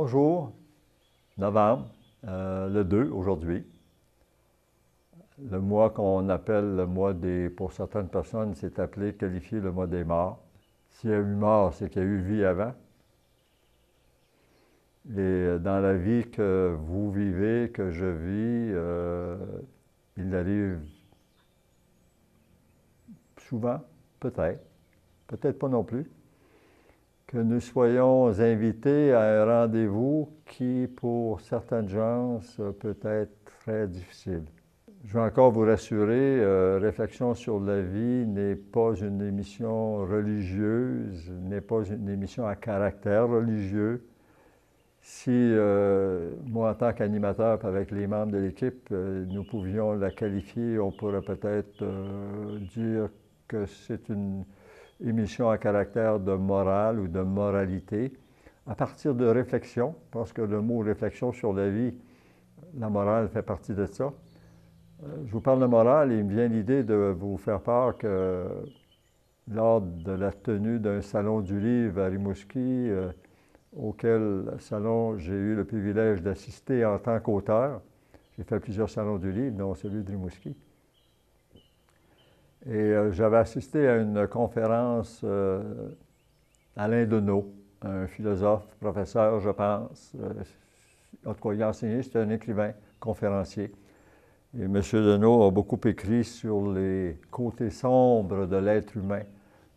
Bonjour, novembre, le 2 aujourd'hui. Le mois qu'on appelle le mois des... Pour certaines personnes, c'est appelé, qualifié le mois des morts. S'il y a eu mort, c'est qu'il y a eu vie avant. Et dans la vie que vous vivez, que je vis, il arrive souvent, peut-être pas non plus, que nous soyons invités à un rendez-vous qui, pour certaines gens, peut être très difficile. Je veux encore vous rassurer, Réflexion sur la vie n'est pas une émission religieuse, n'est pas une émission à caractère religieux. Si moi, en tant qu'animateur, avec les membres de l'équipe, nous pouvions la qualifier, on pourrait peut-être dire que c'est une émission à caractère de morale ou de moralité, à partir de réflexion, parce que le mot réflexion sur la vie, la morale fait partie de ça. Je vous parle de morale et il me vient l'idée de vous faire part que lors de la tenue d'un salon du livre à Rimouski, auquel salon j'ai eu le privilège d'assister en tant qu'auteur, j'ai fait plusieurs salons du livre, dont celui de Rimouski. Et j'avais assisté à une conférence Alain Deneau, un philosophe, professeur, je pense. En tout cas, il a enseigné, c'était un écrivain, conférencier. Et M. Deneau a beaucoup écrit sur les côtés sombres de l'être humain,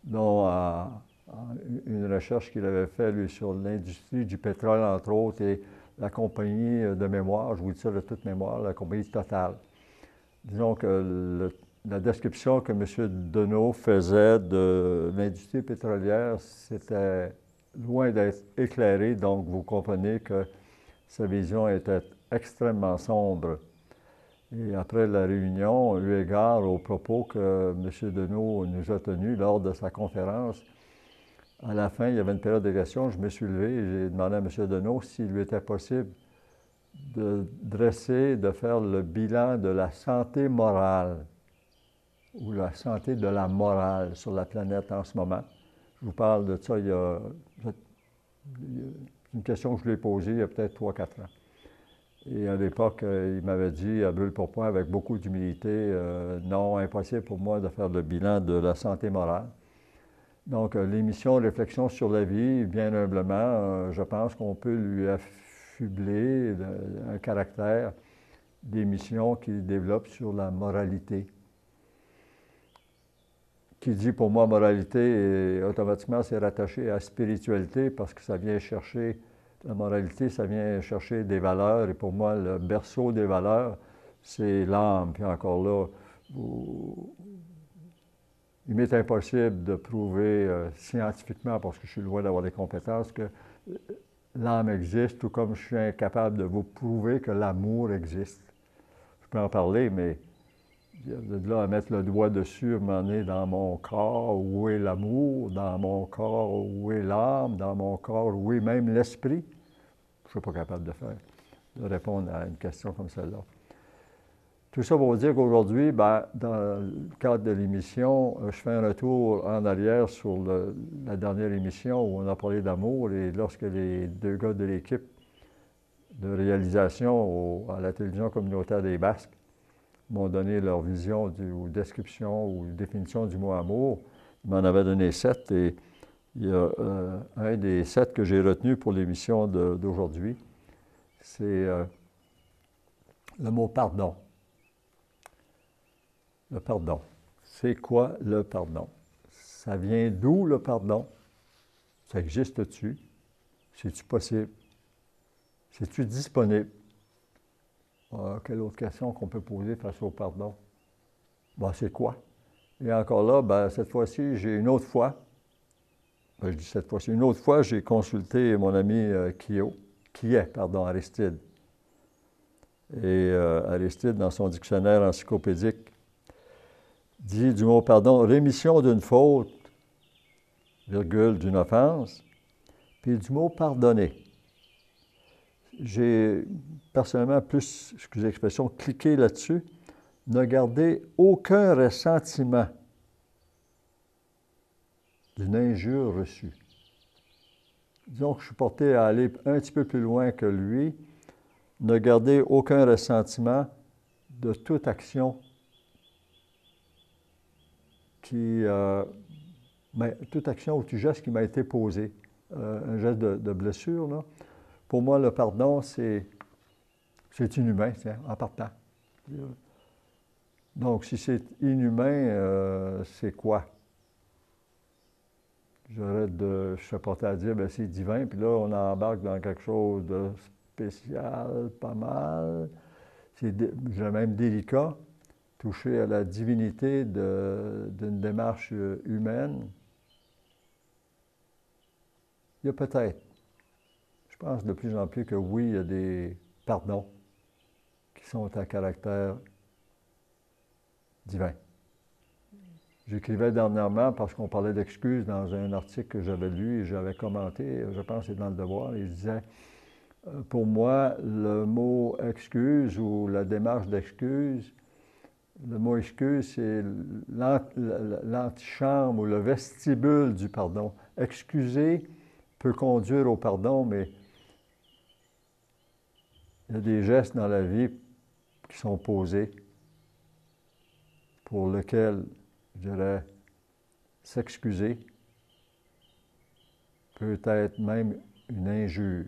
dont une recherche qu'il avait faite, lui, sur l'industrie du pétrole, entre autres, et la compagnie de mémoire, je vous dis ça de toute mémoire, la compagnie Total. Disons que la description que M. Deneau faisait de l'industrie pétrolière, c'était loin d'être éclairé, donc vous comprenez que sa vision était extrêmement sombre. Et après la réunion, eu égard aux propos que M. Deneau nous a tenus lors de sa conférence, à la fin, il y avait une période de questions, je me suis levé et j'ai demandé à M. Deneau s'il lui était possible de faire le bilan de la santé morale ou la santé de la morale sur la planète en ce moment. Je vous parle de ça il y a une question que je lui ai posée il y a peut-être 3-4 ans. Et à l'époque, il m'avait dit à brûle-pourpoint avec beaucoup d'humilité, non, impossible pour moi de faire le bilan de la santé morale. Donc, l'émission Réflexion sur la vie, bien humblement, je pense qu'on peut lui affubler un caractère d'émission qu'il développe sur la moralité. Qui dit pour moi moralité, et automatiquement c'est rattaché à spiritualité parce que ça vient chercher, la moralité, ça vient chercher des valeurs et pour moi le berceau des valeurs, c'est l'âme. Puis encore là, il m'est impossible de prouver scientifiquement, parce que je suis loin d'avoir des compétences, que l'âme existe, tout comme je suis incapable de vous prouver que l'amour existe. Je peux en parler, mais de là à mettre le doigt dessus, m'en dans mon corps, où est l'amour, dans mon corps, où est l'âme, dans mon corps, où est même l'esprit, je ne suis pas capable de répondre à une question comme celle-là. Tout ça pour vous dire qu'aujourd'hui, dans le cadre de l'émission, je fais un retour en arrière sur la dernière émission où on a parlé d'amour et lorsque les deux gars de l'équipe de réalisation à la télévision communautaire des Basques m'ont donné leur vision ou description ou définition du mot amour. Ils m'en avaient donné 7 et il y a un des 7 que j'ai retenu pour l'émission d'aujourd'hui, c'est le mot pardon. Le pardon. C'est quoi le pardon? Ça vient d'où le pardon? Ça existe-tu? C'est-tu possible? C'est-tu disponible? Quelle autre question qu'on peut poser face au pardon? C'est quoi? Et encore là, cette fois-ci, j'ai une autre fois, je dis cette fois-ci, une autre fois, j'ai consulté mon ami Aristide. Et Aristide, dans son dictionnaire encyclopédique, dit du mot pardon, rémission d'une faute, virgule, d'une offense, puis du mot pardonner. J'ai personnellement plus, excusez l'expression, cliqué là-dessus, ne garder aucun ressentiment d'une injure reçue. disons que je suis porté à aller un petit peu plus loin que lui, ne garder aucun ressentiment de toute action toute action ou tout geste qui m'a été posé, un geste de blessure, là. Pour moi, le pardon, c'est inhumain, tiens, en partant. Donc, si c'est inhumain, c'est quoi? Je serais porté à dire, bien, c'est divin, puis là, on embarque dans quelque chose de spécial, pas mal. C'est même délicat, toucher à la divinité d'une démarche humaine. Il y a peut-être, je pense de plus en plus que oui, il y a des pardons qui sont à caractère divin. J'écrivais dernièrement parce qu'on parlait d'excuses dans un article que j'avais lu et j'avais commenté, je pense que c'est dans Le Devoir, et je disais, pour moi, le mot excuse ou la démarche d'excuse, le mot excuse, c'est l'antichambre ou le vestibule du pardon. Excuser peut conduire au pardon, mais il y a des gestes dans la vie qui sont posés pour lesquels, je dirais, s'excuser peut être même une injure.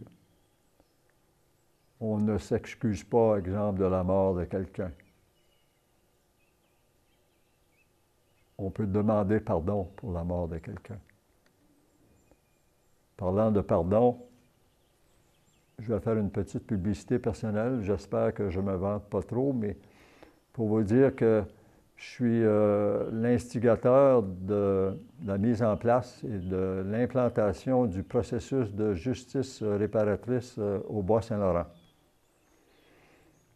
On ne s'excuse pas, exemple, de la mort de quelqu'un. On peut demander pardon pour la mort de quelqu'un. Parlant de pardon, je vais faire une petite publicité personnelle. J'espère que je ne me vante pas trop, mais pour vous dire que je suis l'instigateur de la mise en place et de l'implantation du processus de justice réparatrice au Bas-Saint-Laurent.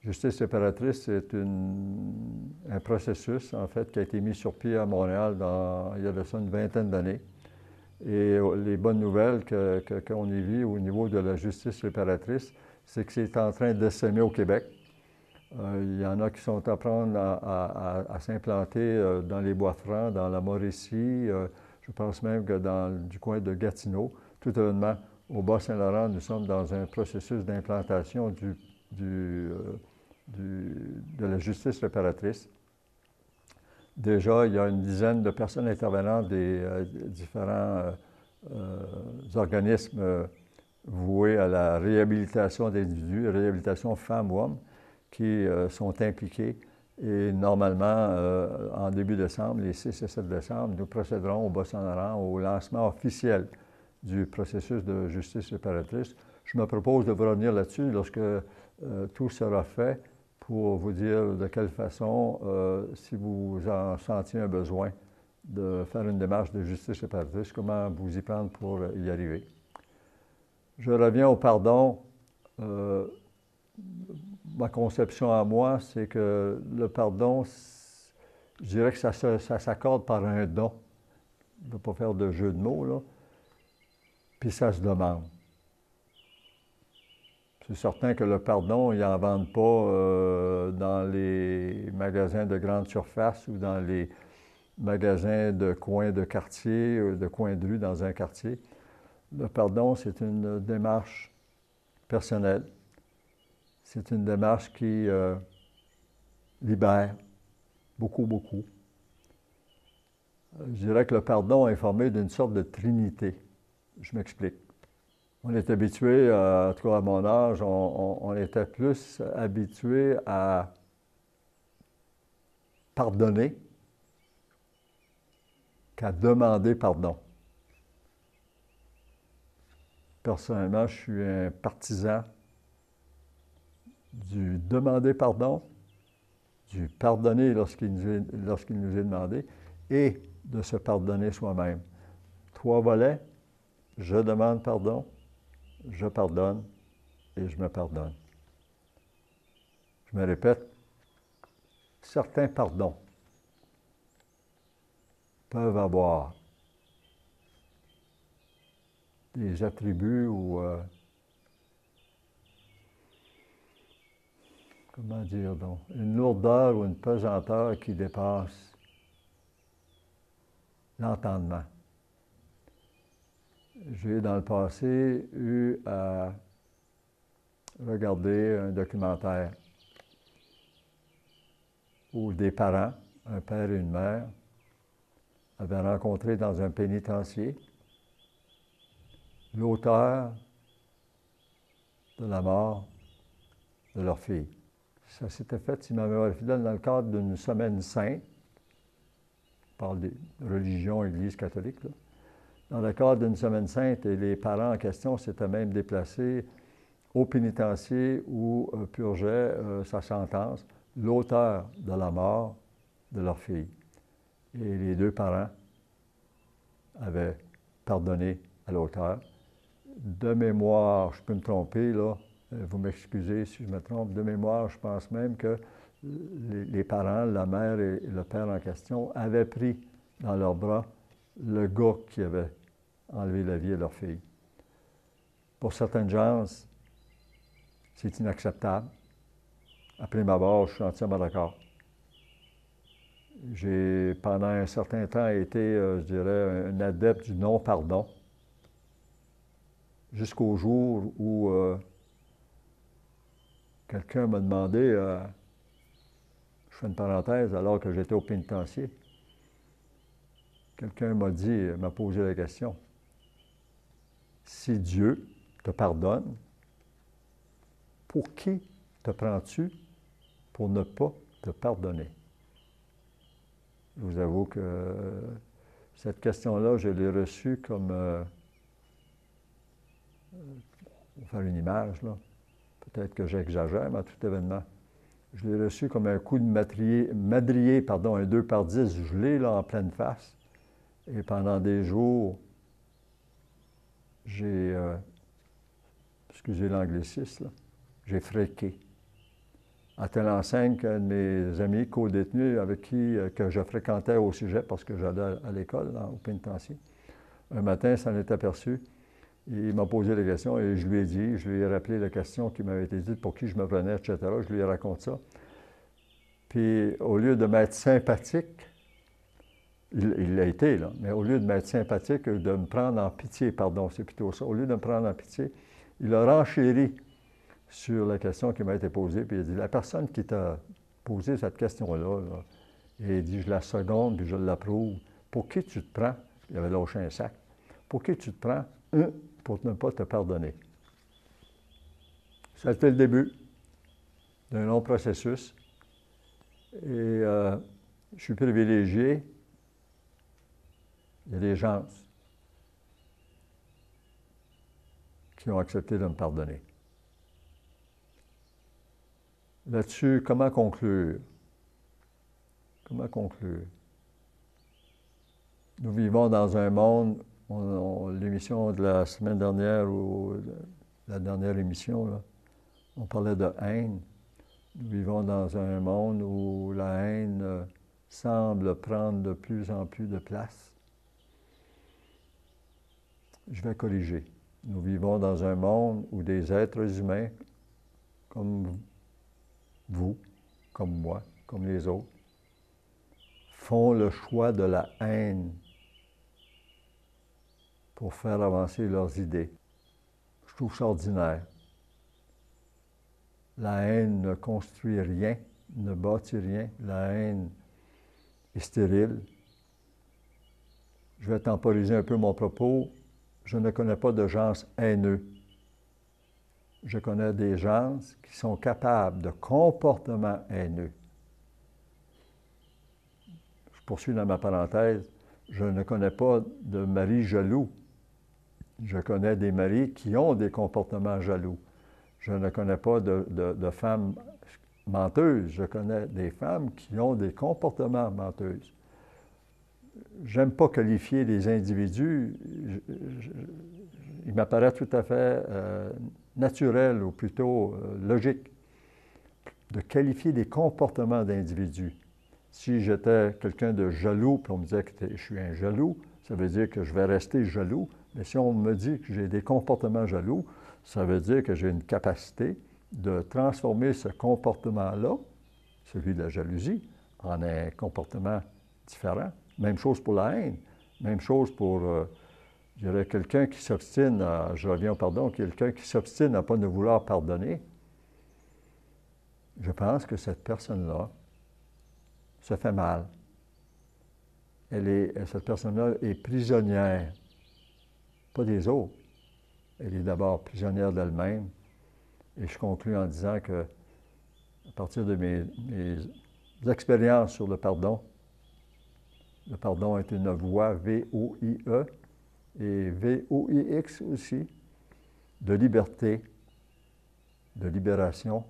Justice réparatrice, c'est un processus, en fait, qui a été mis sur pied à Montréal il y a de ça une vingtaine d'années. Et les bonnes nouvelles qu'on y vit au niveau de la justice réparatrice, c'est que c'est en train de s'aimer au Québec. Il y en a qui sont à prendre à s'implanter dans les Bois-Francs, dans la Mauricie, je pense même que du coin de Gatineau. Tout événement, au Bas-Saint-Laurent, nous sommes dans un processus d'implantation de la justice réparatrice. Déjà, il y a une dizaine de personnes intervenantes des différents organismes voués à la réhabilitation d'individus, réhabilitation femmes-hommes, qui sont impliqués. Et normalement, en début décembre, les 6 et 7 décembre, nous procéderons au Bas-Saint-Laurent au lancement officiel du processus de justice réparatrice. Je me propose de vous revenir là-dessus lorsque tout sera fait pour vous dire de quelle façon, si vous en sentiez un besoin de faire une démarche de justice réparatrice, comment vous y prendre pour y arriver. Je reviens au pardon. Ma conception à moi, c'est que le pardon, je dirais que ça s'accorde par un don. Je ne veux pas faire de jeu de mots, là. Puis ça se demande. C'est certain que le pardon, ils n'en vendent pas dans les magasins de grande surface ou dans les magasins de coins de quartier, de coins de rue dans un quartier. Le pardon, c'est une démarche personnelle. C'est une démarche qui libère beaucoup, beaucoup. Je dirais que le pardon est formé d'une sorte de trinité. Je m'explique. On est habitué, en tout cas à mon âge, on était plus habitué à pardonner qu'à demander pardon. Personnellement, je suis un partisan du demander pardon, du pardonner lorsqu'il nous est demandé et de se pardonner soi-même. 3 volets, je demande pardon, je pardonne et je me pardonne. Je me répète, certains pardons peuvent avoir des attributs ou, comment dire donc, une lourdeur ou une pesanteur qui dépasse l'entendement. j'ai dans le passé eu à regarder un documentaire où des parents, un père et une mère, avaient rencontré dans un pénitencier l'auteur de la mort de leur fille. Ça s'était fait, si ma mémoire est fidèle, dans le cadre d'une semaine sainte. On parle de religion, Église catholique, là. Dans le cadre d'une semaine sainte, et les parents en question s'étaient même déplacés au pénitencier où purgeait sa sentence l'auteur de la mort de leur fille. Et les deux parents avaient pardonné à l'auteur. De mémoire, je peux me tromper, là, vous m'excusez si je me trompe, de mémoire, je pense même que les parents, la mère et le père en question, avaient pris dans leurs bras le gars qui avait enlevé la vie à leur fille. Pour certaines gens, c'est inacceptable. À prime abord, je suis entièrement d'accord. J'ai, pendant un certain temps, été, je dirais, un adepte du non-pardon, jusqu'au jour où quelqu'un m'a demandé, je fais une parenthèse, alors que j'étais au pénitencier, quelqu'un m'a posé la question, si Dieu te pardonne, pour qui te prends-tu pour ne pas te pardonner? Je vous avoue que cette question-là, je l'ai reçue comme, pour faire une image, là, peut-être que j'exagère, mais à tout événement, je l'ai reçu comme un coup de madrier, un 2 par 10 gelé là, en pleine face. Et pendant des jours, j'ai, excusez l'anglicisme, j'ai fréqué. À telle enseigne qu'un de mes amis co-détenus avec qui que je fréquentais au sujet, parce que j'allais à l'école, au pénitencier, un matin, s'en est aperçu. Il m'a posé la question et je lui ai dit, je lui ai rappelé la question qui m'avait été dite, pour qui je me prenais, etc. Je lui ai raconté ça. Puis, au lieu de m'être sympathique, il l'a été, là, mais au lieu de m'être sympathique, de me prendre en pitié, pardon, c'est plutôt ça, au lieu de me prendre en pitié, il a renchéri sur la question qui m'a été posée, puis il a dit, la personne qui t'a posé cette question-là, là, il dit, je la seconde, puis je l'approuve. Pour qui tu te prends? Il avait lâché un sac. Pour qui tu te prends? Pour ne pas te pardonner. Ça a été le début d'un long processus. Et je suis privilégié. Il y a des gens qui ont accepté de me pardonner. Là-dessus, comment conclure? Comment conclure? Nous vivons dans un monde, l'émission de la semaine dernière ou la dernière émission, là, on parlait de haine. Nous vivons dans un monde où la haine semble prendre de plus en plus de place. Je vais corriger. Nous vivons dans un monde où des êtres humains, comme vous, comme moi, comme les autres, font le choix de la haine pour faire avancer leurs idées. Je trouve ça ordinaire. La haine ne construit rien, ne bâtit rien. La haine est stérile. Je vais temporiser un peu mon propos. Je ne connais pas de gens haineux. Je connais des gens qui sont capables de comportements haineux. Je poursuis dans ma parenthèse. Je ne connais pas de maris jaloux. Je connais des maris qui ont des comportements jaloux. Je ne connais pas de femmes menteuses. Je connais des femmes qui ont des comportements menteuses. J'aime pas qualifier les individus. Il m'apparaît tout à fait naturel, ou plutôt logique, de qualifier des comportements d'individus. Si j'étais quelqu'un de jaloux, puis on me disait que je suis un jaloux, ça veut dire que je vais rester jaloux. Mais si on me dit que j'ai des comportements jaloux, ça veut dire que j'ai une capacité de transformer ce comportement-là, celui de la jalousie, en un comportement différent. Même chose pour la haine, même chose pour Je dirais quelqu'un qui s'obstine je reviens au pardon, quelqu'un qui s'obstine à ne pas nous vouloir pardonner, je pense que cette personne-là se fait mal. Cette personne-là est prisonnière, pas des autres. Elle est d'abord prisonnière d'elle-même. Et je conclus en disant que, à partir de mes expériences sur le pardon est une voie V-O-I-E et V-O-I-X aussi, de liberté, de libération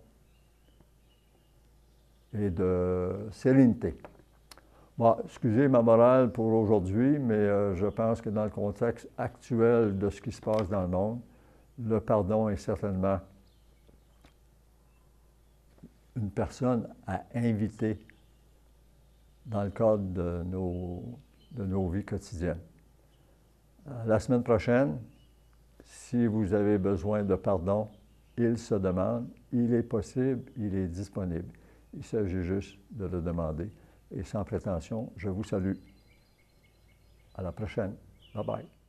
et de sérénité. Bon, excusez ma morale pour aujourd'hui, mais je pense que dans le contexte actuel de ce qui se passe dans le monde, le pardon est certainement une personne à inviter dans le cadre de nos vies quotidiennes. La semaine prochaine, si vous avez besoin de pardon, il se demande, il est possible, il est disponible. Il s'agit juste de le demander. Et sans prétention, je vous salue. À la prochaine. Bye bye.